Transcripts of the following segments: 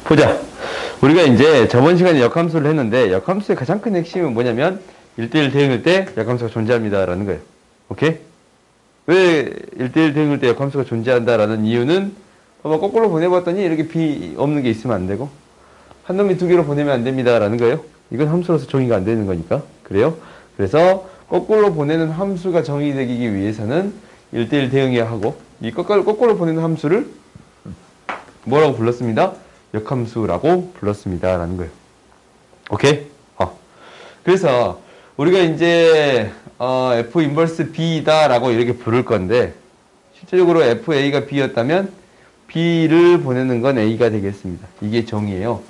보자. 우리가 이제 저번 시간에 역함수를 했는데 역함수의 가장 큰 핵심은 뭐냐면 1대1 대응일 때 역함수가 존재합니다 라는 거예요. 오케이? 왜 1대1 대응일 때 역함수가 존재한다라는 이유는 한번 거꾸로 보내봤더니 이렇게 b 없는 게 있으면 안 되고 한 놈이 두 개로 보내면 안 됩니다 라는 거예요. 이건 함수로서 정의가 안 되는 거니까. 그래요? 그래서 거꾸로 보내는 함수가 정의되기 위해서는 1대1 대응해야 하고 이 거꾸로 보내는 함수를 뭐라고 불렀습니다? 역함수라고 불렀습니다 라는 거예요. 오케이? 그래서 우리가 이제 F 인버스 B다 라고 이렇게 부를 건데 실제적으로 FA가 B였다면 B를 보내는 건 A가 되겠습니다. 이게 정의예요.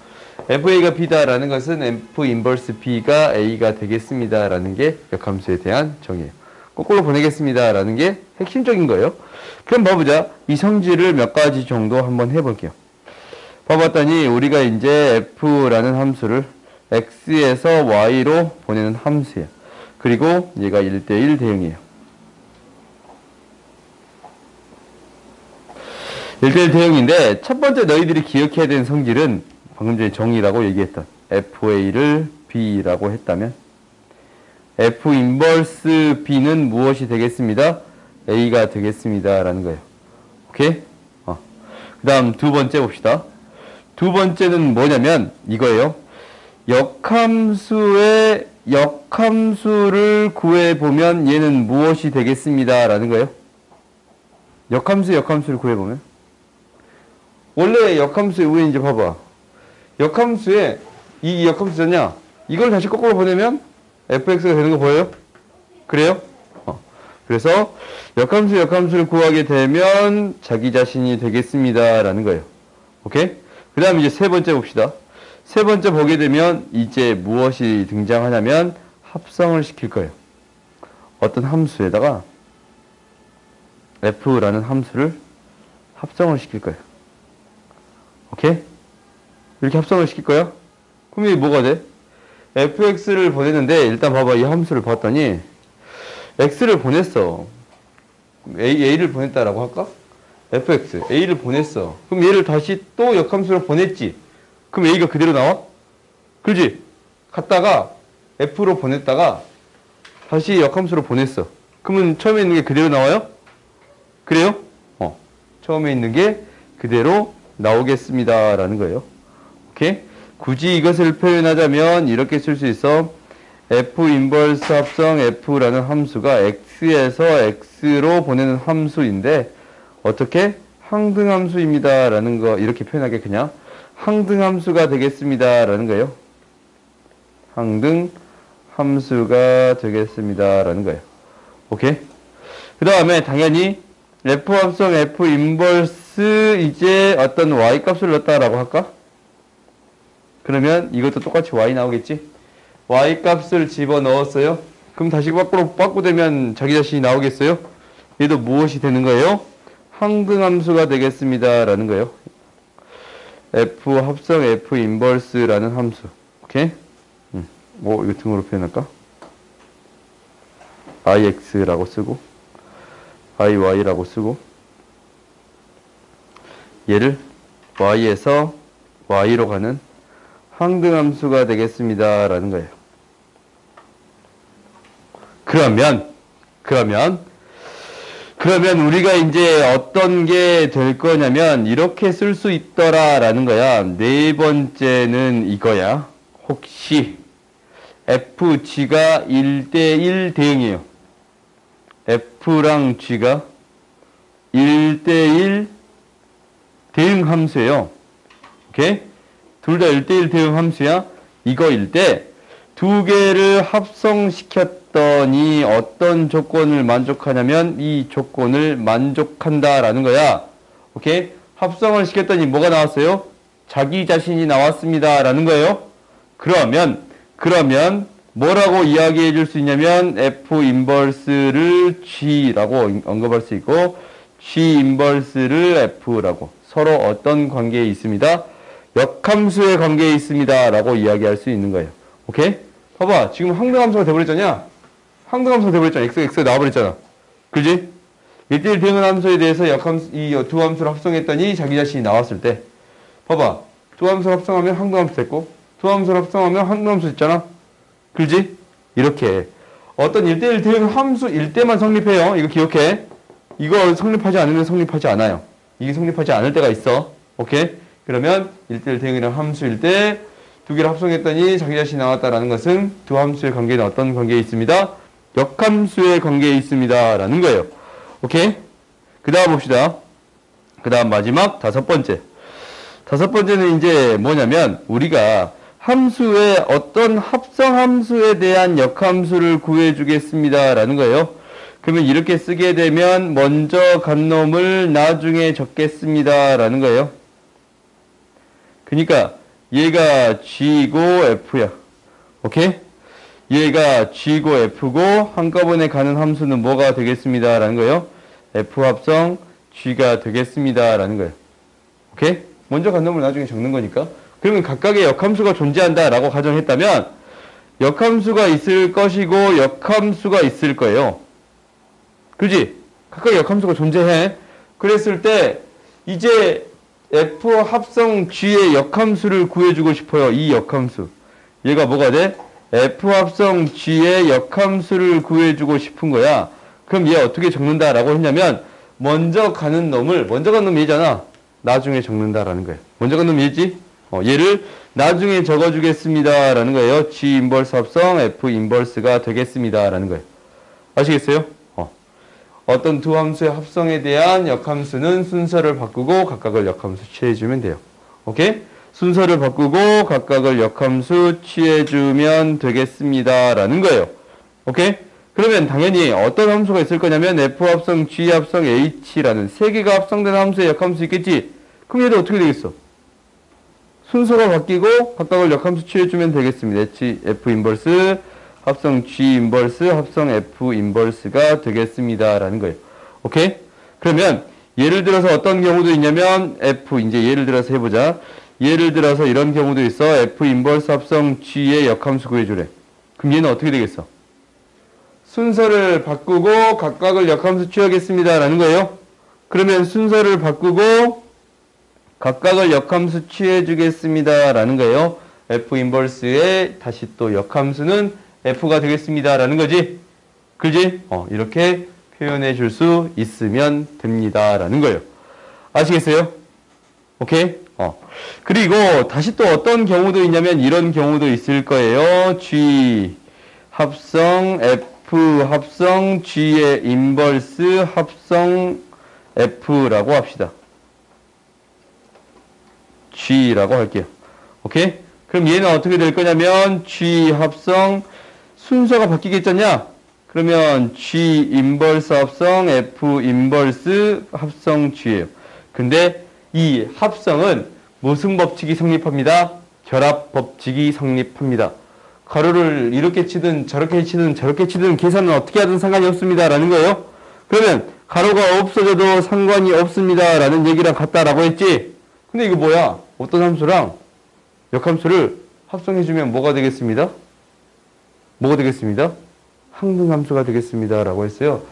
FA가 B다 라는 것은 F 인버스 B가 A가 되겠습니다 라는 게 역함수에 대한 정의예요. 거꾸로 보내겠습니다 라는 게 핵심적인 거예요. 그럼 봐보자. 이 성질을 몇 가지 정도 한번 해볼게요. 봐봤더니 우리가 이제 F라는 함수를 X에서 Y로 보내는 함수예요. 그리고 얘가 1대1 대응이에요. 1대1 대응인데 첫 번째 너희들이 기억해야 되는 성질은 방금 전에 정의라고 얘기했던 FA를 B라고 했다면 F 인버스 B는 무엇이 되겠습니다? A가 되겠습니다 라는 거예요. 오케이? 그 다음 두 번째 봅시다. 두 번째는 뭐냐면 이거예요. 역함수를 구해보면 얘는 무엇이 되겠습니다 라는 거예요. 역함수를 구해보면 원래 역함수의 우에 이제 봐봐. 역함수에 이 역함수잖냐? 이걸 다시 거꾸로 보내면 fx가 되는 거 보여요? 그래요? 그래서 역함수를 구하게 되면 자기 자신이 되겠습니다 라는 거예요. 오케이? 그 다음 이제 세 번째 봅시다. 세 번째 보게 되면 이제 무엇이 등장하냐면 합성을 시킬 거예요. 어떤 함수에다가 f라는 함수를 합성을 시킬 거예요. 오케이? 이렇게 합성을 시킬 거야? 그럼 이게 뭐가 돼? fx를 보냈는데 일단 봐봐. 이 함수를 봤더니 x를 보냈어. a를 보냈다라고 할까? fx, a를 보냈어. 그럼 얘를 다시 또 역함수로 보냈지. 그럼 a가 그대로 나와? 그렇지? 갔다가 f로 보냈다가 다시 역함수로 보냈어. 그러면 처음에 있는 게 그대로 나와요? 그래요? 처음에 있는 게 그대로 나오겠습니다 라는 거예요. 오케이? 굳이 이것을 표현하자면 이렇게 쓸 수 있어. F 인버스 합성 F라는 함수가 X에서 X로 보내는 함수인데 어떻게? 항등함수입니다 라는 거 이렇게 표현하게 그냥 항등함수가 되겠습니다 라는 거예요. 항등함수가 되겠습니다 라는 거예요. 오케이? 그 다음에 당연히 F 합성 F 인버스 이제 어떤 Y 값을 넣었다라고 할까? 그러면 이것도 똑같이 Y 나오겠지? Y 값을 집어넣었어요. 그럼 다시 거꾸로 바꾸되면 자기 자신이 나오겠어요? 얘도 무엇이 되는 거예요? 항등함수가 되겠습니다 라는 거예요. F 합성 F 인버스라는 함수. 오케이? 이거 등으로 표현할까? IX라고 쓰고 IY라고 쓰고 얘를 Y에서 Y로 가는 항등함수가 되겠습니다 라는 거예요. 그러면 우리가 이제 어떤 게 될 거냐면 이렇게 쓸 수 있더라 라는 거야. 네 번째는 이거야. 혹시 F, G가 1대1 대응이에요. F랑 G가 1대1 대응 함수예요. 오케이? 둘 다 1대1 대응 함수야. 이거일 때 두 개를 합성시켰더니 어떤 조건을 만족하냐면 이 조건을 만족한다라는 거야. 오케이? 합성을 시켰더니 뭐가 나왔어요? 자기 자신이 나왔습니다 라는 거예요. 그러면 뭐라고 이야기해 줄 수 있냐면 F 인버스를 G라고 언급할 수 있고 G 인버스를 F라고 서로 어떤 관계에 있습니다? 역함수의 관계에 있습니다 라고 이야기할 수 있는 거예요. 오케이? 봐봐. 지금 항등함수가 돼버렸잖냐? 항등함수가 돼버렸잖아. X가 나와버렸잖아. 그지? 1대1 대응한 함수에 대해서 이 두 함수를 합성했더니 자기 자신이 나왔을 때 봐봐. 두 함수를 합성하면 항등함수 됐고, 두 함수를 합성하면 항등함수 있잖아. 그지? 이렇게 어떤 1대1 대응 함수일 때만 성립해요. 이거 기억해. 이거 성립하지 않으면 성립하지 않아요. 이게 성립하지 않을 때가 있어. 오케이? 그러면 1대1 대응이랑 함수일 때 두 개를 합성했더니 자기 자신이 나왔다라는 것은 두 함수의 관계는 어떤 관계에 있습니다? 역함수의 관계에 있습니다. 라는 거예요. 오케이? 그 다음 봅시다. 그 다음 마지막 다섯 번째. 다섯 번째는 이제 뭐냐면 우리가 함수의 어떤 합성함수에 대한 역함수를 구해주겠습니다. 라는 거예요. 그러면 이렇게 쓰게 되면 먼저 간 놈을 나중에 적겠습니다. 라는 거예요. 그러니까 얘가 G고 F야. 오케이? 얘가 G고 F고 한꺼번에 가는 함수는 뭐가 되겠습니다. 라는 거예요. F 합성 G가 되겠습니다. 라는 거예요. 오케이? 먼저 간 놈을 나중에 적는 거니까. 그러면 각각의 역함수가 존재한다 라고 가정했다면 역함수가 있을 것이고 역함수가 있을 거예요. 그지? 각각 역함수가 존재해. 그랬을 때 이제 F 합성 G의 역함수를 구해주고 싶어요. 이 역함수. 얘가 뭐가 돼? F 합성 G의 역함수를 구해주고 싶은 거야. 그럼 얘 어떻게 적는다라고 했냐면 먼저 가는 놈이 얘잖아. 나중에 적는다라는 거예요. 먼저 가는 놈이 얘지? 얘를 나중에 적어주겠습니다. 라는 거예요. G 인버스 합성 F 인버스가 되겠습니다. 라는 거예요. 아시겠어요? 어떤 두 함수의 합성에 대한 역함수는 순서를 바꾸고 각각을 역함수 취해주면 돼요. 오케이? 순서를 바꾸고 각각을 역함수 취해주면 되겠습니다. 라는 거예요. 오케이? 그러면 당연히 어떤 함수가 있을 거냐면 F 합성 G 합성 H라는 세 개가 합성된 함수의 역함수 있겠지? 그럼 얘도 어떻게 되겠어? 순서가 바뀌고 각각을 역함수 취해주면 되겠습니다. F 인버스 합성 G 인버스 합성 F 인버스가 되겠습니다. 라는 거예요. 오케이? 그러면 예를 들어서 어떤 경우도 있냐면 F 이제 예를 들어서 해보자. 예를 들어서 이런 경우도 있어. F 인버스 합성 G의 역함수 구해주래. 그럼 얘는 어떻게 되겠어? 순서를 바꾸고 각각을 역함수 취하겠습니다. 라는 거예요. 그러면 순서를 바꾸고 각각을 역함수 취해주겠습니다. 라는 거예요. F 인버스의 다시 또 역함수는 F가 되겠습니다. 라는 거지. 그지? 이렇게 표현해 줄 수 있으면 됩니다. 라는 거예요. 아시겠어요? 오케이? 그리고 다시 또 어떤 경우도 있냐면 이런 경우도 있을 거예요. G 합성 F 합성 G의 인버스 합성 F라고 합시다. G라고 할게요. 오케이? 그럼 얘는 어떻게 될 거냐면 G 합성 순서가 바뀌겠잖냐? 그러면 G 인버스 합성 F 인버스 합성 G예요. 근데 이 합성은 무슨 법칙이 성립합니다? 결합 법칙이 성립합니다. 가로를 이렇게 치든 저렇게 치든 계산은 어떻게 하든 상관이 없습니다. 라는 거예요. 그러면 가로가 없어져도 상관이 없습니다. 라는 얘기랑 같다라고 했지? 근데 이거 뭐야? 어떤 함수랑 역함수를 합성해주면 뭐가 되겠습니다? 뭐가 되겠습니다? 항등함수가 되겠습니다. 라고 했어요.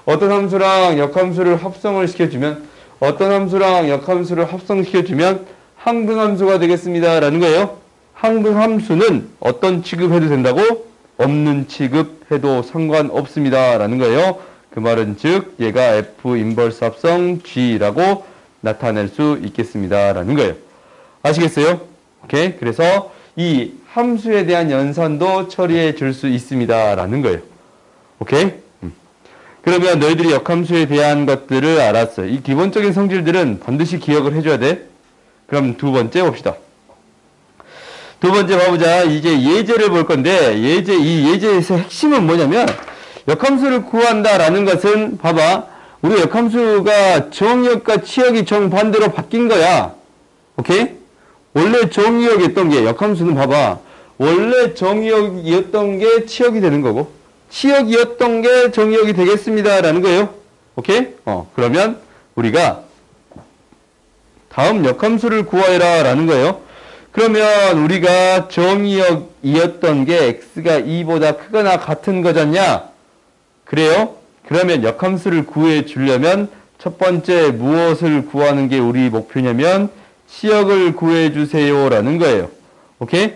어떤 함수랑 역함수를 합성을 시켜주면 어떤 함수랑 역함수를 합성시켜주면 항등함수가 되겠습니다. 라는 거예요. 항등함수는 어떤 취급해도 된다고? 없는 취급해도 상관없습니다. 라는 거예요. 그 말은 즉 얘가 F 인버스 합성 G라고 나타낼 수 있겠습니다. 라는 거예요. 아시겠어요? 오케이. 그래서 이 함수에 대한 연산도 처리해 줄 수 있습니다. 라는 거예요. 오케이? 그러면 너희들이 역함수에 대한 것들을 알았어. 이 기본적인 성질들은 반드시 기억을 해줘야 돼. 그럼 두 번째 봅시다. 두 번째 봐보자. 이제 예제를 볼 건데, 이 예제에서 핵심은 뭐냐면, 역함수를 구한다라는 것은, 봐봐. 우리 역함수가 정의역과 치역이 정반대로 바뀐 거야. 오케이? 원래 정의역이었던 게, 역함수는 봐봐. 원래 정의역이었던 게 치역이 되는 거고, 치역이었던 게 정의역이 되겠습니다. 라는 거예요. 오케이? 그러면 우리가 다음 역함수를 구하여라. 라는 거예요. 그러면 우리가 정의역이었던 게 x가 2보다 크거나 같은 거잖냐? 그래요? 그러면 역함수를 구해 주려면 첫 번째 무엇을 구하는 게 우리 목표냐면 치역을 구해주세요 라는 거예요. 오케이?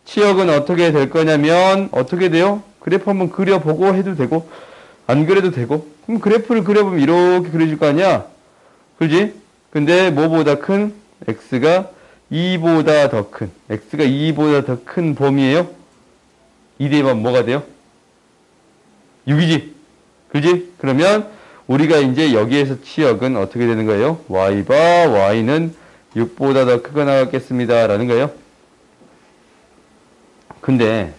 치역은 어떻게 될 거냐면 어떻게 돼요? 그래프 한번 그려보고 해도 되고 안 그려도 되고 그럼 그래프를 그려보면 이렇게 그려질 거 아니야? 그지? 근데 뭐보다 큰? x가 2보다 더 큰 x가 2보다 더 큰 범위예요? 2대면 뭐가 돼요? 6이지? 그지? 그러면 우리가 이제 여기에서 치역은 어떻게 되는 거예요? y바 y는 6보다 더 크거나 같겠습니다 라는 거예요. 근데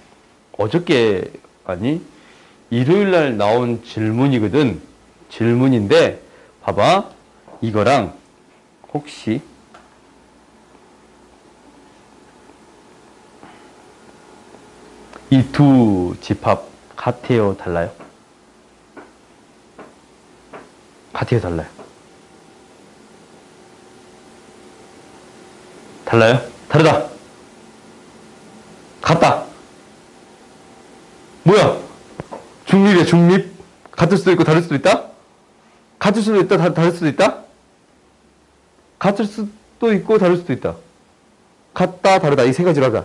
어저께 아니 일요일날 나온 질문이거든. 질문인데 봐봐. 이거랑 혹시 이 두 집합 같아요? 달라요? 같아요? 달라요? 달라요? 다르다. 같다. 뭐야? 중립이야, 중립. 같을 수도 있고 다를 수도 있다? 같을 수도 있다, 다를 수도 있다? 같을 수도 있고 다를 수도 있다. 같다, 다르다. 이 세 가지로 하자.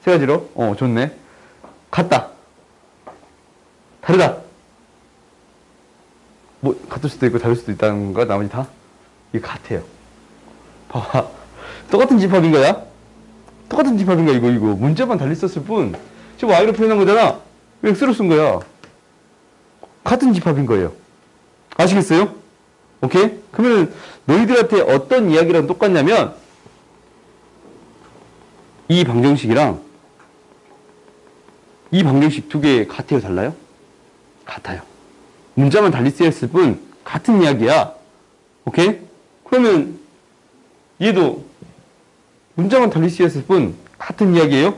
세 가지로? 좋네. 같다. 다르다. 뭐, 같을 수도 있고 다를 수도 있다는 거, 나머지 다? 이게 같아요. 봐봐. 똑같은 집합인 거야? 똑같은 집합인 거야, 이거. 문자만 달리 썼을 뿐. 지금 y로 표현한 거잖아. 왜 x로 쓴 거야? 같은 집합인 거예요. 아시겠어요? 오케이? 그러면 너희들한테 어떤 이야기랑 똑같냐면 이 방정식이랑 이 방정식 두 개 같아요? 달라요? 같아요. 문자만 달리 쓰였을 뿐 같은 이야기야. 오케이? 그러면 얘도 문자만 달리 쓰였을 뿐 같은 이야기예요.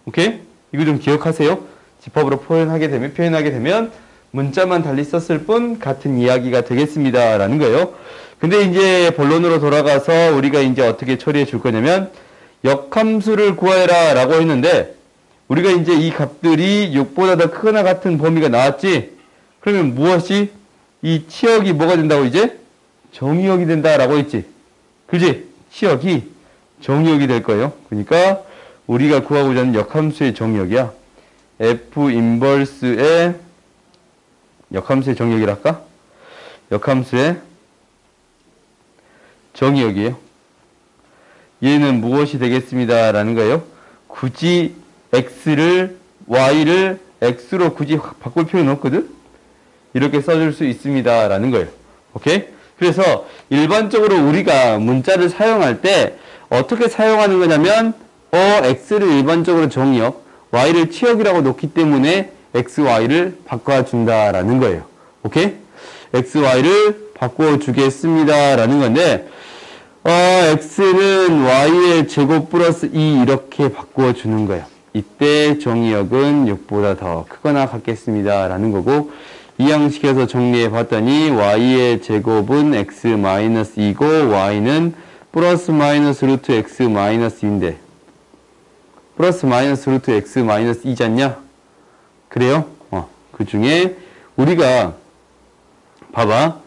오케이? 이거 좀 기억하세요. 집합으로 표현하게 되면 문자만 달리 썼을 뿐 같은 이야기가 되겠습니다 라는 거예요. 근데 이제 본론으로 돌아가서 우리가 이제 어떻게 처리해 줄 거냐면 역함수를 구하라 라고 했는데 우리가 이제 이 값들이 6보다 더 크거나 같은 범위가 나왔지. 그러면 무엇이 이 치역이 뭐가 된다고 이제? 정의역이 된다라고 했지. 그지? 치역이 정의역이 될 거예요. 그러니까 우리가 구하고자 하는 역함수의 정의역이야. f 인버스의 역함수의 정의역이랄까? 역함수의 정의역이에요. 얘는 무엇이 되겠습니다 라는 거예요. 굳이 y를 x로 굳이 바꿀 필요는 없거든? 이렇게 써줄 수 있습니다 라는 거예요. 오케이? 그래서 일반적으로 우리가 문자를 사용할 때 어떻게 사용하는 거냐면 x를 일반적으로 정의역, y를 치역이라고 놓기 때문에 x, y를 바꿔준다 라는 거예요. 오케이? x, y를 바꿔주겠습니다 라는 건데 x는 y의 제곱 플러스 2 이렇게 바꿔주는 거예요. 이때 정의역은 6보다 더 크거나 같겠습니다 라는 거고 이 양식에서 정리해 봤더니 y의 제곱은 x 마이너스 2고 y는 플러스 마이너스 루트 x 마이너스 2인데 플러스 마이너스 루트 x 마이너스 2지 않냐? 그래요? 그 중에 우리가 봐봐.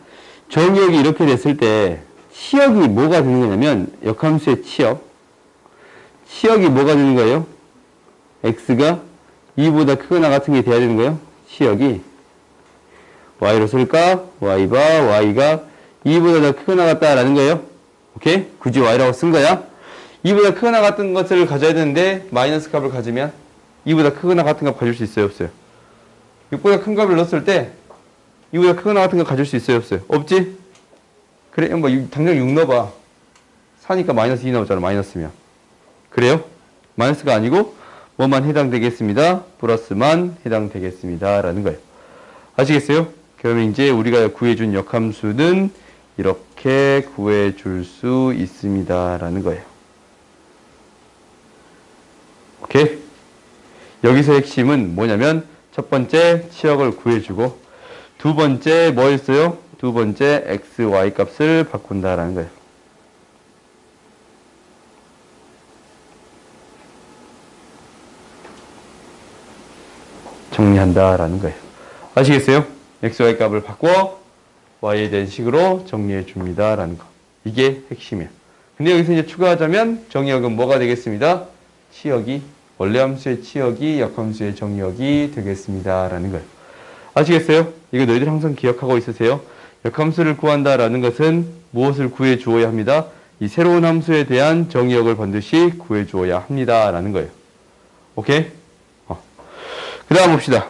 정의역이 이렇게 됐을 때 치역이 뭐가 되는 거냐면 역함수의 치역이 뭐가 되는 거예요? x가 2보다 크거나 같은 게 돼야 되는 거예요? 치역이 y로 쓸까? y바 y가 2보다 더 크거나 같다라는 거예요. 오케이? 굳이 y라고 쓴 거야. 2보다 크거나 같은 것을 가져야 되는데 마이너스 값을 가지면 2보다 크거나 같은 값 가질 수 있어요? 없어요? 6보다 큰 값을 넣었을 때 2보다 크거나 같은 거 가질 수 있어요? 없어요? 없지? 그래, 뭐 당장 6 넣어봐. 4니까 마이너스 2 나오잖아. 마이너스면. 그래요? 마이너스가 아니고 뭐만 해당되겠습니다? 플러스만 해당되겠습니다 라는 거예요. 아시겠어요? 그러면 이제 우리가 구해준 역함수는 이렇게 구해줄 수 있습니다 라는 거예요. 오케이? 여기서 핵심은 뭐냐면 첫 번째 치역을 구해주고 두 번째 뭐였어요? 두 번째 x, y 값을 바꾼다라는 거예요. 정리한다라는 거예요. 아시겠어요? x, y 값을 바꿔 y에 대한 식으로 정리해 줍니다라는 거. 이게 핵심이에요. 근데 여기서 이제 추가하자면 정의역은 뭐가 되겠습니다? 치역이, 원래 함수의 치역이 역함수의 정의역이 되겠습니다. 라는 거예요. 아시겠어요? 이거 너희들 항상 기억하고 있으세요. 역함수를 구한다라는 것은 무엇을 구해 주어야 합니다? 이 새로운 함수에 대한 정의역을 반드시 구해 주어야 합니다. 라는 거예요. 오케이? 그 다음 봅시다.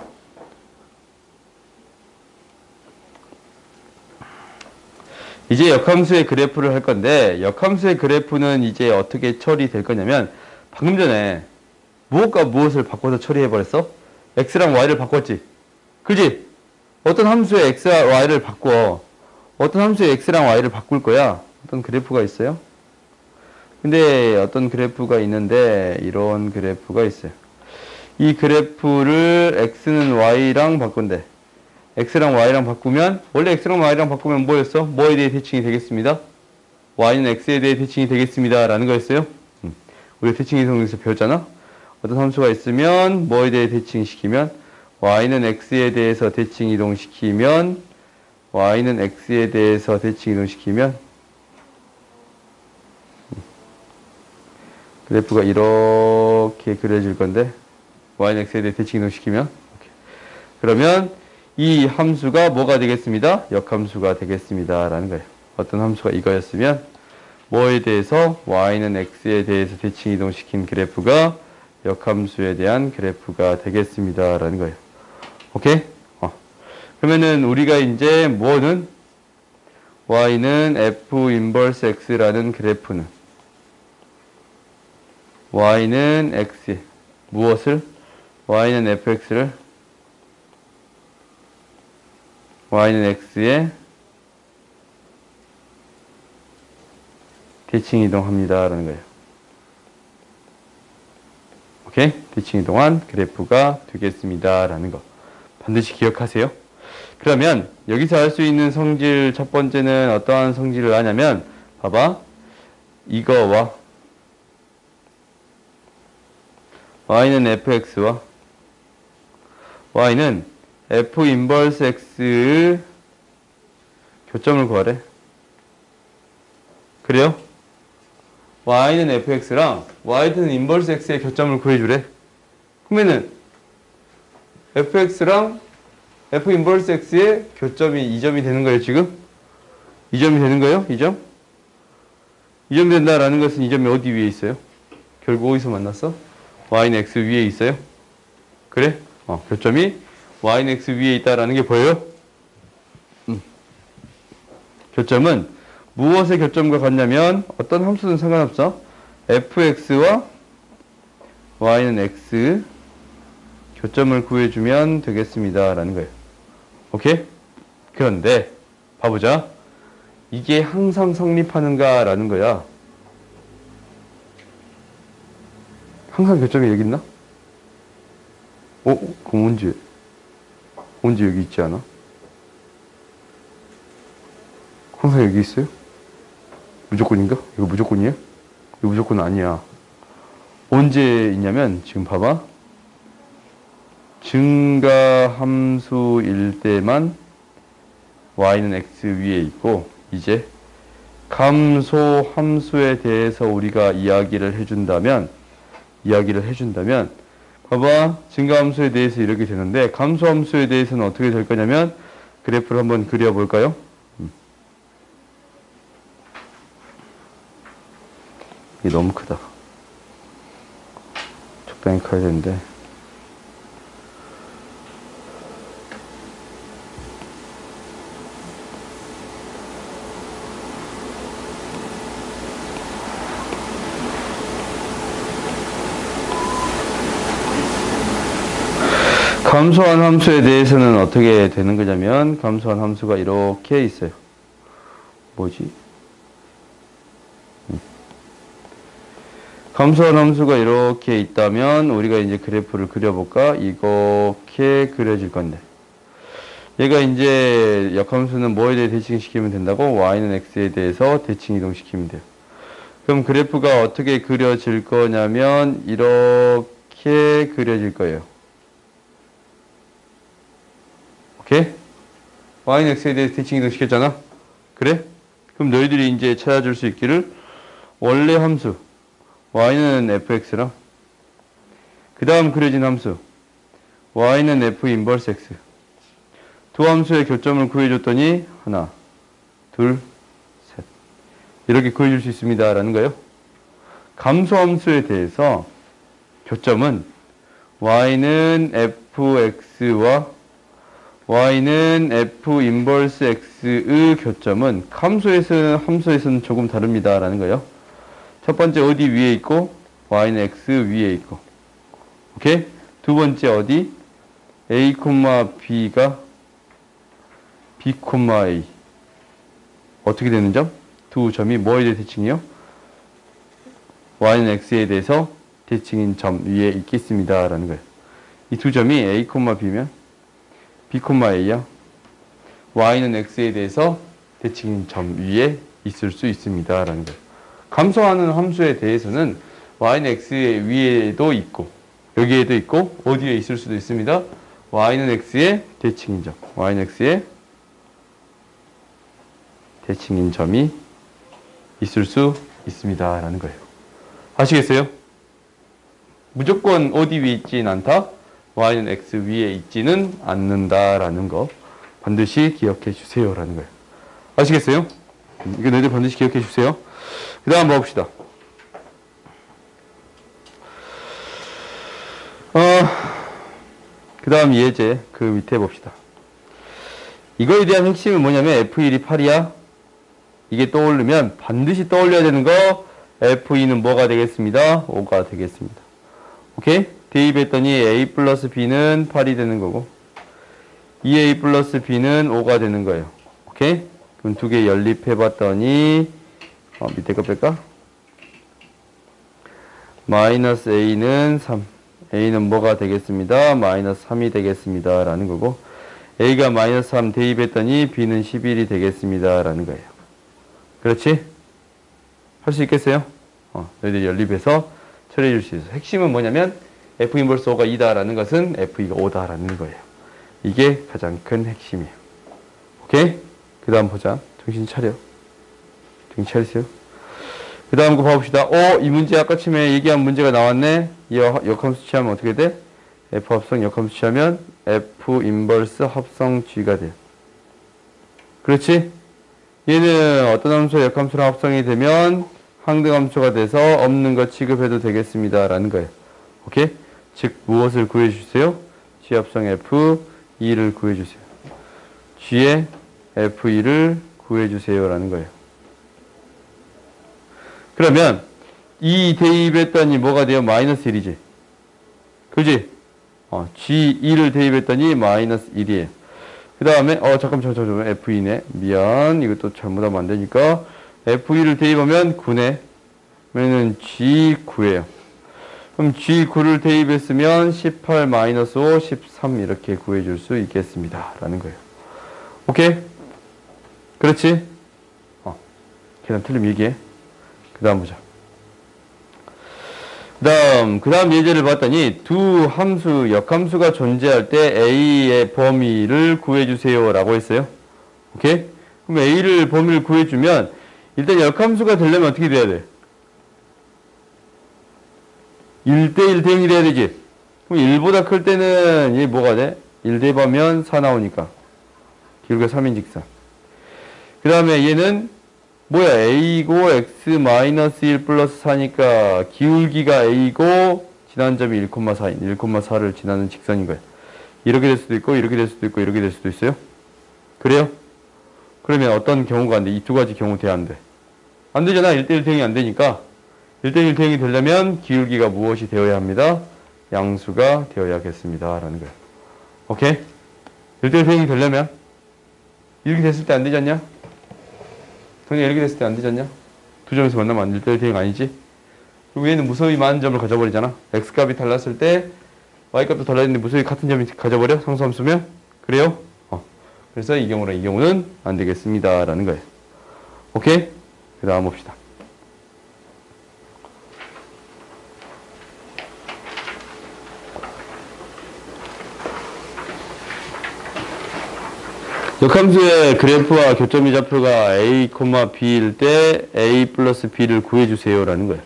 이제 역함수의 그래프를 할 건데, 역함수의 그래프는 이제 어떻게 처리될 거냐면, 방금 전에 무엇과 무엇을 바꿔서 처리해버렸어? x랑 y를 바꿨지? 그지? 어떤 함수의 x와 y를 바꿔. 어떤 함수의 x랑 y를 바꿀 거야. 어떤 그래프가 있어요? 근데 어떤 그래프가 있는데, 이런 그래프가 있어요. 이 그래프를 x는 y랑 바꾼대. x랑 y랑 바꾸면, 원래 x랑 y랑 바꾸면 뭐였어? 뭐에 대해 대칭이 되겠습니다? y는 x에 대해 대칭이 되겠습니다. 라는 거였어요. 우리가 대칭 이동에서 배웠잖아? 어떤 함수가 있으면 뭐에 대해 대칭시키면 y는 x에 대해서 대칭 이동시키면 y는 x에 대해서 대칭 이동시키면 그래프가 이렇게 그려질 건데 y는 x에 대해 대칭 이동시키면 그러면 이 함수가 뭐가 되겠습니다? 역함수가 되겠습니다. 라는 거예요. 어떤 함수가 이거였으면 뭐에 대해서 y는 x에 대해서 대칭 이동시킨 그래프가 역함수에 대한 그래프가 되겠습니다. 라는 거예요. 오케이? 그러면은 우리가 이제 뭐는 y는 f 인버스 x라는 그래프는 y는 x 무엇을? y는 fx를 y는 x에 대칭 이동합니다. 라는 거예요. 오케이? 대칭 이동한 그래프가 되겠습니다. 라는 거. 반드시 기억하세요. 그러면 여기서 알 수 있는 성질 첫 번째는 어떠한 성질을 하냐면 봐봐. 이거와 y는 fx와 y는 f 인버스 x의 교점을 구하래. 그래요? y는 fx랑 y는 인버스 x의 교점을 구해주래. 그러면은 fx랑 f 인버스 x의 교점이 2점이 되는 거예요, 지금? 2점이 되는 거예요? 2점? 2점 된다라는 것은 2점이 어디 위에 있어요? 결국 어디서 만났어? y는 x 위에 있어요? 그래? 교점이 y는 x 위에 있다라는 게 보여요? 교점은 무엇의 교점과 같냐면 어떤 함수든 상관없어. fx와 y는 x 교점을 구해주면 되겠습니다. 라는 거예요. 오케이? 그런데 봐보자. 이게 항상 성립하는가? 라는 거야. 항상 교점이 여기 있나? 그럼 언제 여기 있지 않아? 항상 여기 있어요? 무조건인가? 이거 무조건이에요? 이거 무조건 아니야. 언제 있냐면 지금 봐봐. 증가 함수일 때만 y는 x 위에 있고 이제 감소 함수에 대해서 우리가 이야기를 해준다면 봐봐. 증가 함수에 대해서 이렇게 되는데 감소 함수에 대해서는 어떻게 될 거냐면 그래프를 한번 그려볼까요? 이게 너무 크다. 적당히 커야 되는데. 감소한 함수에 대해서는 어떻게 되는 거냐면 감소한 함수가 이렇게 있어요. 뭐지? 감소한 함수가 이렇게 있다면 우리가 이제 그래프를 그려볼까? 이렇게 그려질 건데 얘가 이제 역함수는 뭐에 대해 대칭시키면 된다고? y는 x에 대해서 대칭 이동시키면 돼요. 그럼 그래프가 어떻게 그려질 거냐면 이렇게 그려질 거예요. 오케이? y는 x에 대해서 대칭 이동시켰잖아? 그래? 그럼 너희들이 이제 찾아줄 수 있기를 원래 함수 y는 fx랑 그 다음 그려진 함수 y는 f 인버스 x 두 함수의 교점을 구해줬더니 하나, 둘, 셋 이렇게 구해줄 수 있습니다 라는 거예요. 감소함수에 대해서 교점은 y는 fx와 y는 f 인버스 x의 교점은 함수에서는 조금 다릅니다 라는 거예요. 첫 번째 어디 위에 있고 y는 x 위에 있고 오케이? 두 번째 어디 a, b가 b, a 어떻게 되는 점? 두 점이 뭐에 대해 대칭이요? y는 x에 대해서 대칭인 점 위에 있겠습니다 라는 거예요. 이 두 점이 a, b면 b, a야 y는 x에 대해서 대칭인 점 위에 있을 수 있습니다 라는 거예요. 감소하는 함수에 대해서는 y는 x의 위에도 있고 여기에도 있고 어디에 있을 수도 있습니다. y는 x의 대칭인 점 y는 x의 대칭인 점이 있을 수 있습니다 라는 거예요. 아시겠어요? 무조건 어디 위에 있지는 않다. y는 x 위에 있지는 않는다라는 거 반드시 기억해 주세요 라는 거예요. 아시겠어요? 이거 너희들 반드시 기억해 주세요. 그 다음 봅시다. 그 다음 예제 그 밑에 봅시다. 이거에 대한 핵심은 뭐냐면 F1이 8이야. 이게 떠오르면 반드시 떠올려야 되는 거 F2는 뭐가 되겠습니다? 5가 되겠습니다. 오케이? 대입했더니 A 플러스 B는 8이 되는 거고 2A 플러스 B는 5가 되는 거예요. 오케이? 그럼 두 개 연립해 봤더니 밑에 거 뺄까? 마이너스 A는 3 A는 뭐가 되겠습니다? 마이너스 3이 되겠습니다 라는 거고 A가 마이너스 3 대입했더니 B는 11이 되겠습니다 라는 거예요. 그렇지? 할 수 있겠어요? 너희들이 연립해서 처리해 줄 수 있어요. 핵심은 뭐냐면 F 인버스 5가 2다 라는 것은 F2가 5다 라는 거예요. 이게 가장 큰 핵심이에요. 오케이? 그 다음 보자. 정신 차려. 정신 차리세요. 그 다음 거 봐봅시다. 이 문제 아까 처음에 얘기한 문제가 나왔네. 이 역함수 취하면 어떻게 돼? F 합성 역함수 취하면 F 인버스 합성 G가 돼요. 그렇지? 얘는 어떤 함수와 역함수랑 합성이 되면 항등함수가 돼서 없는 거 취급해도 되겠습니다 라는 거예요. 오케이? 즉 무엇을 구해주세요? G 합성 F2를 구해주세요. G의 F2를 구해주세요 라는 거예요. 그러면 이 대입했더니 뭐가 돼요? 마이너스 1이지. 그지? G2를 대입했더니 마이너스 1이에요. 그 다음에 잠깐만 F2네. 미안. 이것도 잘못하면 안 되니까 F2를 대입하면 9네. 그러면은 G9예요. 그럼 G9를 대입했으면 18 마이너스 5, 13 이렇게 구해줄 수 있겠습니다 라는 거예요. 오케이? 그렇지? 계산 틀리면 얘기해. 그 다음 보자. 그 다음 예제를 봤더니 두 함수, 역함수가 존재할 때 A의 범위를 구해주세요 라고 했어요. 오케이? 그럼 A를 범위를 구해주면 일단 역함수가 되려면 어떻게 돼야 돼? 1대1 대응이 돼야 되지. 그럼 1보다 클 때는 얘 뭐가 돼? 1 대입하면 4 나오니까 기울기가 3인직선. 그 다음에 얘는 뭐야? A고 x 마이너스 1 플러스 4니까 기울기가 A고 지나는 점이 1,4인 1,4를 지나는 직선인 거예요. 이렇게 될 수도 있고 이렇게 될 수도 있고 이렇게 될 수도 있어요. 그래요? 그러면 어떤 경우가 안 돼? 이 두 가지 경우 돼야 안 돼? 안 되잖아. 1대1 대응이 안 되니까 1대1 대응이 되려면 기울기가 무엇이 되어야 합니다? 양수가 되어야겠습니다 라는 거예요. 오케이? 1대1 대응이 되려면 이렇게 됐을 때 안 되지 않냐? 당연히 이렇게 됐을 때 안 되지 않냐? 두 점에서 만나면 안 될 때 대응 아니지? 그리고 얘는 무수히 많은 점을 가져버리잖아. x값이 달랐을 때 y값도 달라졌는데 무수히 같은 점이 가져버려? 상수함수면? 그래요? 그래서 이 경우는 안 되겠습니다 라는 거예요. 오케이? 그 다음 봅시다. 역함수의 그래프와 교점의 좌표가 a, b일 때 a 플러스 b를 구해주세요 라는 거예요.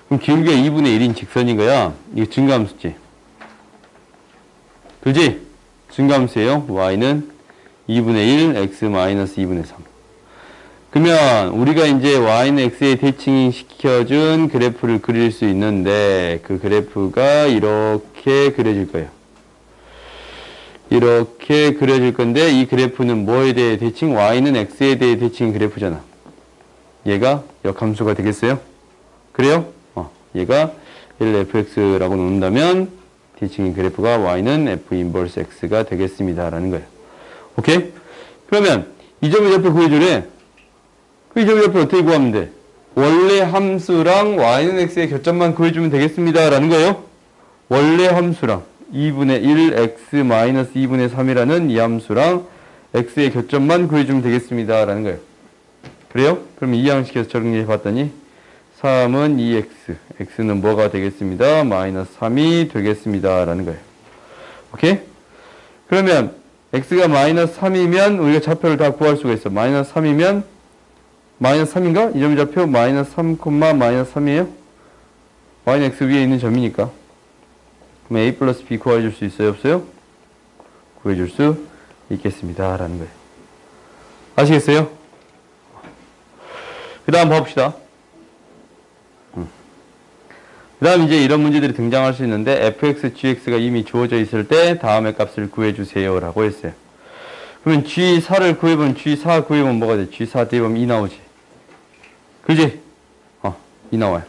그럼 기울기가 2분의 1인 직선인 거야. 이게 증가함수지. 그지? 증가함수예요. y는 2분의 1, x 마이너스 2분의 3. 그러면 우리가 이제 y는 x에 대칭 시켜준 그래프를 그릴 수 있는데 그 그래프가 이렇게 그려질 거예요. 이렇게 그려질 건데 이 그래프는 뭐에 대해 대칭? y는 x에 대해 대칭 그래프잖아. 얘가 역함수가 되겠어요? 그래요? 얘가 1fx라고 놓는다면 대칭인 그래프가 y는 f 인버스 x가 되겠습니다. 라는 거예요. 오케이? 그러면 이 점의 좌표 구해주래. 그 이 점의 좌표 어떻게 구하면 돼? 원래 함수랑 y는 x의 교점만 구해주면 되겠습니다. 라는 거예요. 원래 함수랑 2분의 1 x 마이너스 2분의 3이라는 이 함수랑 x의 교점만 구해주면 되겠습니다. 라는 거예요. 그래요? 그럼 이 양식에서 정리해 봤더니 3은 2x, x는 뭐가 되겠습니다? 마이너스 3이 되겠습니다. 라는 거예요. 오케이? 그러면 x가 마이너스 3이면 우리가 좌표를 다 구할 수가 있어. 마이너스 3이면 마이너스 3인가? 이 점의 좌표 마이너스 3, 마이너스 3이에요? y는 x 위에 있는 점이니까. 그럼 a 플러스 b 구해줄 수 있어요? 없어요? 구해줄 수 있겠습니다. 라는 거예요. 아시겠어요? 그 다음 봐봅시다. 그 다음 이제 이런 문제들이 등장할 수 있는데 fx, gx가 이미 주어져 있을 때 다음의 값을 구해주세요 라고 했어요. 그러면 g4를 구해보면 g4 구해보면 뭐가 돼? g4 대입하면 2 나오지. 그지? 2 나와요.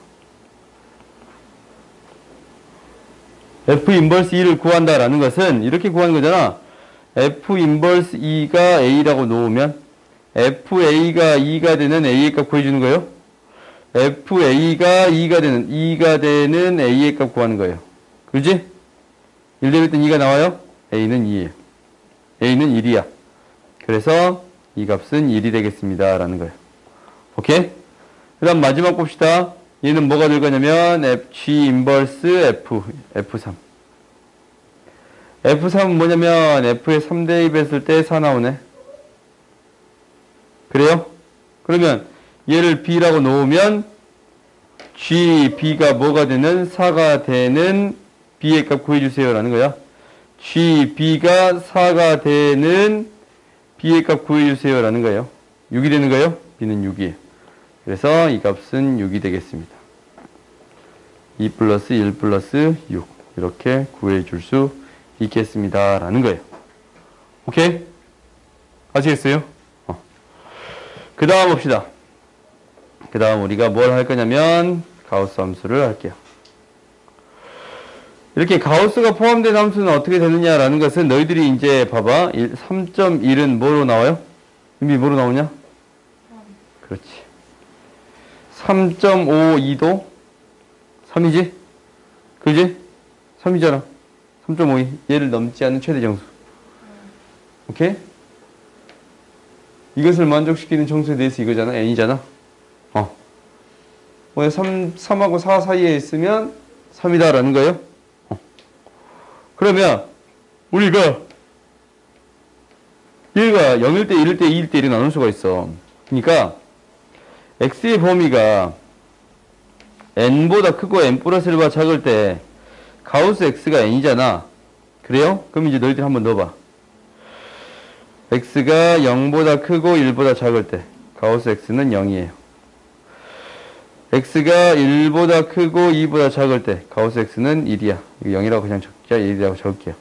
f 인버스 2를 구한다라는 것은 이렇게 구하는 거잖아. f 인버스 2가 a라고 놓으면 fa가 2가 되는 a의 값 구해주는 거예요. fa가 2가 되는 a의 값 구하는 거예요. 그지? 1 대입했더니 2가 나와요? a는 2예요. a는 1이야. 그래서 이 값은 1이 되겠습니다. 라는 거예요. 오케이? 그 다음 마지막 봅시다. 얘는 뭐가 될 거냐면 g 인버스 f3. f3은 뭐냐면 f에 3 대입했을 때 4 나오네. 그래요? 그러면 얘를 b라고 놓으면 g, b가 뭐가 되는 4가 되는 b의 값 구해주세요 라는 거야. g, b가 4가 되는 b의 값 구해주세요 라는 거예요. 6이 되는 거예요? b는 6이에요. 그래서 이 값은 6이 되겠습니다. 2 플러스 1 플러스 6 이렇게 구해줄 수 있겠습니다 라는 거예요. 오케이? 아시겠어요? 그 다음 봅시다. 그 다음 우리가 뭘 할 거냐면 가우스 함수를 할게요. 이렇게 가우스가 포함된 함수는 어떻게 되느냐라는 것은 너희들이 이제 봐봐. 3.1은 뭐로 나와요? 이미 뭐로 나오냐? 그렇지. 3.52도 3이지? 그지? 3이잖아. 3.52. 얘를 넘지 않는 최대 정수. 오케이? 이것을 만족시키는 정수에 대해서 이거잖아. n이잖아. 3하고 4 사이에 있으면 3이다 라는 거예요. 그러면 우리가 얘가 0일 때, 1일 때, 2일 때 이렇게 나눌 수가 있어. 그러니까 x의 범위가 n보다 크고 n 플러스 1보다 작을 때 가우스 x가 n이잖아. 그래요? 그럼 이제 너희들 한번 넣어봐. x가 0보다 크고 1보다 작을 때 가우스 x는 0이에요. x가 1보다 크고 2보다 작을 때 가우스 x는 1이야. 이거 0이라고 그냥 적자 1이라고 적을게요.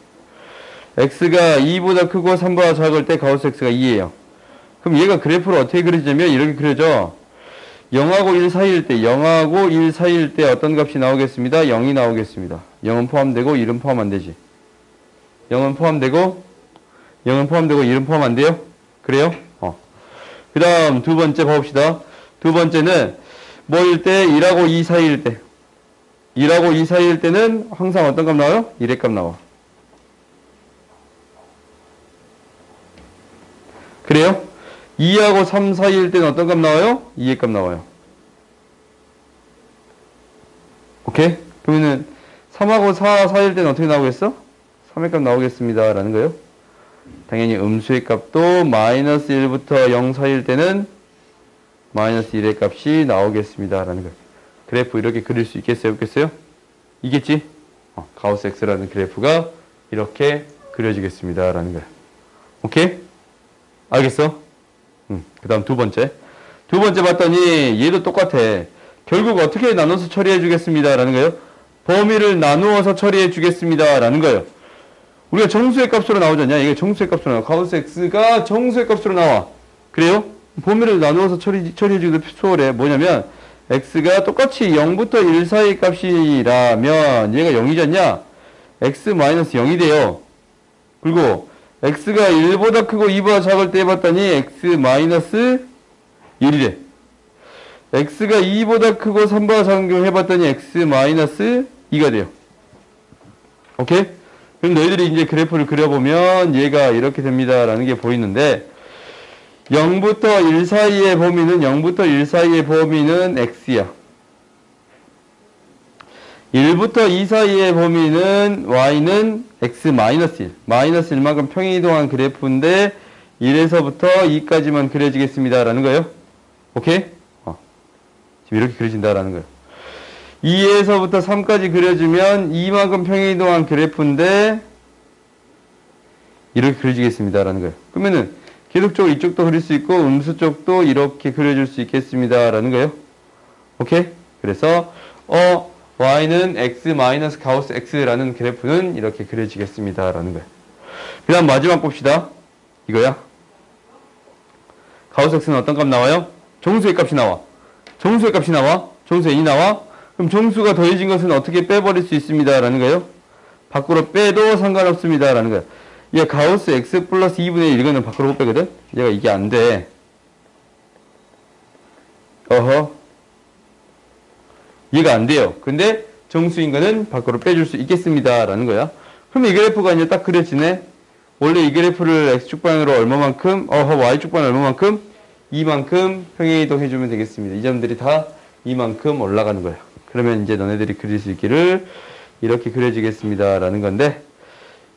x가 2보다 크고 3보다 작을 때 가우스 x가 2예요. 그럼 얘가 그래프를 어떻게 그리자면 이렇게 그려져. 0하고 1 사이일 때 0하고 1 사이일 때 어떤 값이 나오겠습니다. 0이 나오겠습니다. 0은 포함되고 1은 포함 안 되지. 0은 포함되고 1은 포함 안 돼요? 그래요? 그 다음 두 번째 봐봅시다. 두 번째는 뭐일 때? 1하고 2 사이일 때. 1하고 2 사이일 때는 항상 어떤 값 나와요? 1의 값 나와. 그래요? 2하고 3 사이일 때는 어떤 값 나와요? 2의 값 나와요. 오케이? 그러면은 3하고 4 사이일 때는 어떻게 나오겠어? 3의 값 나오겠습니다. 라는 거예요. 당연히 음수의 값도 마이너스 1부터 0 사이일 때는 마이너스 1의 값이 나오겠습니다. 라는 거예요. 그래프 이렇게 그릴 수 있겠어요? 없겠어요? 이겠지? 가우스 X라는 그래프가 이렇게 그려지겠습니다. 라는 거예요. 오케이? 알겠어? 그 다음 두 번째. 두 번째 봤더니 얘도 똑같아. 결국 어떻게 나눠서 처리해 주겠습니다. 라는 거예요. 범위를 나누어서 처리해 주겠습니다. 라는 거예요. 우리가 정수의 값으로 나오잖냐. 이게 정수의 값으로 나와. 가우스 X가 정수의 값으로 나와. 그래요? 범위를 나누어서 처리해 주기도 수월해. 뭐냐면 X가 똑같이 0부터 1 사이 값이라면 얘가 0이잖냐. X-0이 돼요. 그리고 X가 1보다 크고 2보다 작을 때 해봤더니 X-1이래. X가 2보다 크고 3보다 작은 경우 해봤더니 X-2가 돼요. 오케이? 그럼 너희들이 이제 그래프를 그려보면 얘가 이렇게 됩니다. 라는 게 보이는데 0부터 1 사이의 범위는 X야. 1부터 2 사이의 범위는 Y는 X-1. 마이너스 1만큼 평행이동한 그래프인데 1에서부터 2까지만 그려지겠습니다. 라는 거예요. 오케이? 지금 이렇게 그려진다라는 거예요. 2에서부터 3까지 그려주면 2만큼 평행이동한 그래프인데 이렇게 그려지겠습니다. 라는 거예요. 그러면은 계속적으로 이쪽도 그릴 수 있고 음수 쪽도 이렇게 그려줄 수 있겠습니다. 라는 거예요. 오케이? 그래서 y는 x 마이너스 가우스 x라는 그래프는 이렇게 그려지겠습니다. 라는 거예요. 그 다음 마지막 봅시다. 이거야. 가우스 x는 어떤 값 나와요? 정수의 값이 나와. 정수의 값이 나와. 정수의 2 나와. 그럼 정수가 더해진 것은 어떻게 빼버릴 수 있습니다. 라는 거예요. 밖으로 빼도 상관없습니다. 라는 거예요. 얘 가우스 x 플러스 2분의 1 이거는 밖으로 못 빼거든? 얘가 이게 안 돼. 얘가 안 돼요. 근데 정수인 거는 밖으로 빼줄 수 있겠습니다. 라는 거야. 그러면 이 그래프가 이제 딱 그려지네. 원래 이 그래프를 x축 방향으로 얼마만큼, y축 방향 얼마만큼? 이만큼 평행이동 해주면 되겠습니다. 이 점들이 다 이만큼 올라가는 거야. 그러면 이제 너네들이 그릴 수 있기를 이렇게 그려지겠습니다. 라는 건데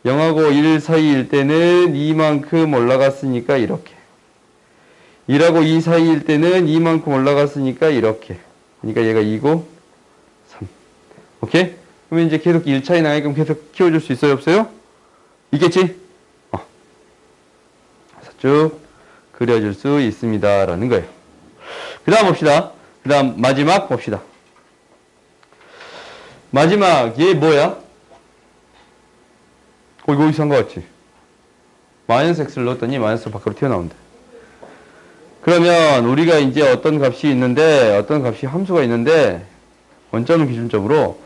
0하고 1 사이일 때는 이만큼 올라갔으니까 이렇게. 1하고 2 사이일 때는 이만큼 올라갔으니까 이렇게. 그러니까 얘가 2고 3. 오케이? 그러면 이제 계속 1 차이 나게끔 계속 키워줄 수 있어요? 없어요? 있겠지? 그래서 쭉 그려줄 수 있습니다. 라는 거예요. 그 다음 봅시다. 그 다음 마지막 봅시다. 마지막 얘 뭐야? 이거 어디서 한 것 같지? 마이너스 x를 넣었더니 마이너스 밖으로 튀어나온다. 그러면 우리가 이제 어떤 값이 함수가 있는데 원점을 기준점으로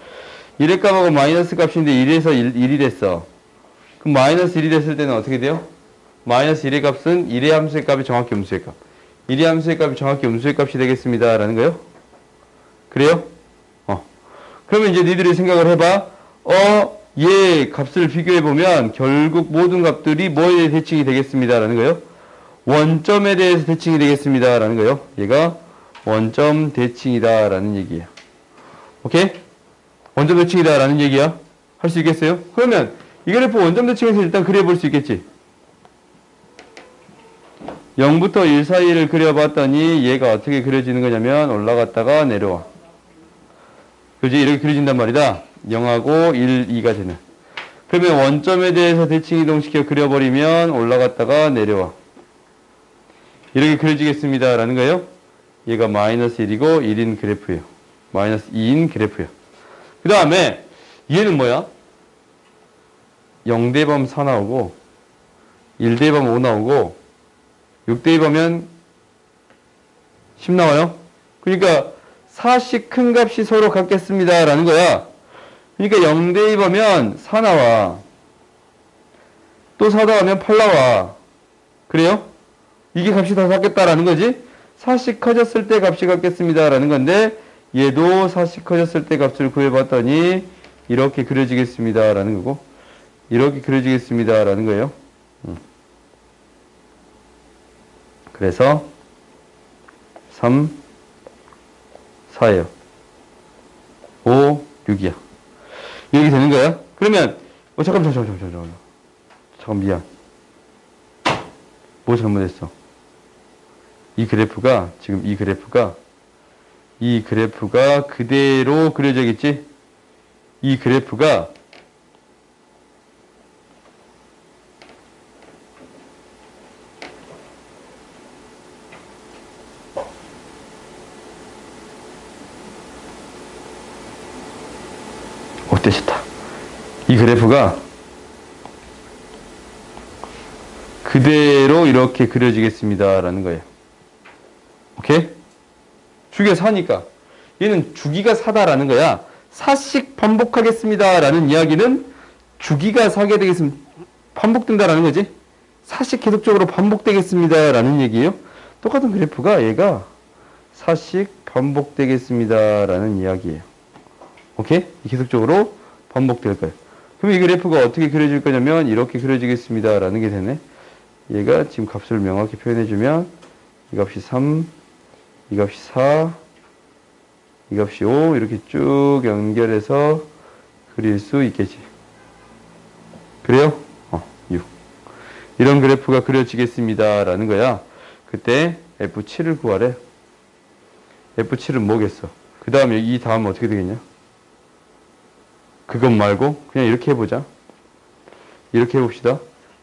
1의 값하고 마이너스 값인데 1에서 1이 됐어. 그럼 마이너스 1이 됐을 때는 어떻게 돼요? 마이너스 1의 값은 1의 함수의 값이 정확히 음수의 값. 1의 함수의 값이 정확히 음수의 값이 되겠습니다. 라는 거예요. 그래요? 그러면 이제 니들이 생각을 해봐. 얘 값을 비교해보면 결국 모든 값들이 뭐에 대해 대칭이 되겠습니다. 라는 거예요. 원점에 대해서 대칭이 되겠습니다. 라는 거예요. 얘가 원점 대칭이다. 라는 얘기예요. 오케이? 원점 대칭이다. 라는 얘기야. 할 수 있겠어요? 그러면 이 그래프 원점 대칭에서 일단 그려볼 수 있겠지? 0부터 1 사이를 그려봤더니 얘가 어떻게 그려지는 거냐면 올라갔다가 내려와. 그지? 이렇게 그려진단 말이다. 0하고 1, 2가 되는. 그러면 원점에 대해서 대칭 이동시켜 그려버리면 올라갔다가 내려와. 이렇게 그려지겠습니다. 라는 거예요. 얘가 마이너스 1이고 1인 그래프예요. 마이너스 2인 그래프예요. 그 다음에 얘는 뭐야? 0대범 4 나오고 1대범 5 나오고 6대입하면 10 나와요. 그러니까 4씩 큰 값이 서로 같겠습니다. 라는 거야. 그러니까 0대입하면 4 나와. 또 4 더하면 8 나와. 그래요? 이게 값이 다 같겠다라는 거지. 4씩 커졌을 때 값이 같겠습니다. 라는 건데 얘도 4씩 커졌을 때 값을 구해봤더니 이렇게 그려지겠습니다. 라는 거고 이렇게 그려지겠습니다. 라는 거예요. 그래서 3, 4예요. 5, 6이야. 이렇게 되는 거야. 그러면 잠깐 미안. 뭐 잘못했어? 이 그래프가 지금 이 그래프가 그대로 그려져야겠지? 이 그래프가 됐다. 이 그래프가 그대로 이렇게 그려지겠습니다. 라는 거예요. 오케이? 주기가 4니까. 얘는 주기가 4다라는 거야. 4씩 반복하겠습니다. 라는 이야기는 주기가 4게 되겠으면 반복된다라는 거지. 4씩 계속적으로 반복되겠습니다. 라는 얘기예요. 똑같은 그래프가 얘가 4씩 반복되겠습니다. 라는 이야기예요. 오케이? 계속적으로 반복될 거예요. 그럼 이 그래프가 어떻게 그려질 거냐면 이렇게 그려지겠습니다. 라는 게 되네. 얘가 지금 값을 명확히 표현해주면 이 값이 3, 이 값이 4, 이 값이 5 이렇게 쭉 연결해서 그릴 수 있겠지. 그래요? 6. 이런 그래프가 그려지겠습니다. 라는 거야. 그때 F7을 구하래. F7은 뭐겠어? 그 다음에 이 다음 어떻게 되겠냐? 그것 말고 그냥 이렇게 해보자. 이렇게 해봅시다.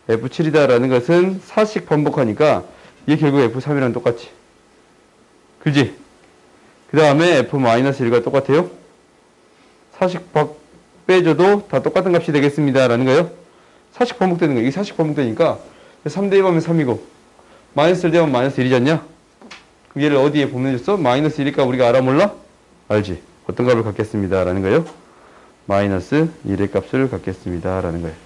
F7이다라는 것은 4씩 반복하니까 이게 결국 F3이랑 똑같지. 그지? 그 다음에 F-1과 똑같아요. 4씩 빼줘도 다 똑같은 값이 되겠습니다. 라는 거예요. 4씩 반복되는 거예요. 이게 4씩 반복되니까 3 대입하면 3이고 마이너스를 대입하면 마이너스 1이지 않냐? 그럼 얘를 어디에 보내줬어? 마이너스 1이니까 우리가 알아 몰라? 알지? 어떤 값을 갖겠습니다. 라는 거예요. 마이너스 1의 값을 갖겠습니다. 라는 거예요.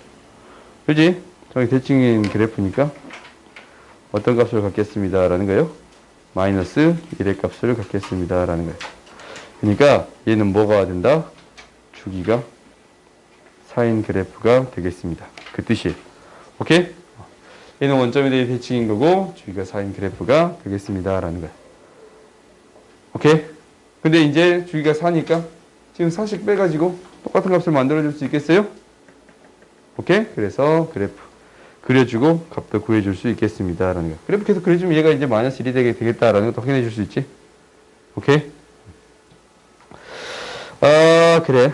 그지? 저기 대칭인 그래프니까 어떤 값을 갖겠습니다. 라는 거예요. 마이너스 1의 값을 갖겠습니다. 라는 거예요. 그러니까 얘는 뭐가 된다? 주기가 4인 그래프가 되겠습니다. 그 뜻이에요. 오케이? 얘는 원점에 대해 대칭인 거고 주기가 4인 그래프가 되겠습니다. 라는 거예요. 오케이? 근데 이제 주기가 4니까 지금 4씩 빼가지고 똑같은 값을 만들어줄 수 있겠어요? 오케이? 그래서 그래프 그려주고 값도 구해줄 수 있겠습니다. 라는 거. 그래프 계속 그려주면 얘가 이제 마이너스 1이 되겠다라는 것도 확인해 줄 수 있지? 오케이? 그래.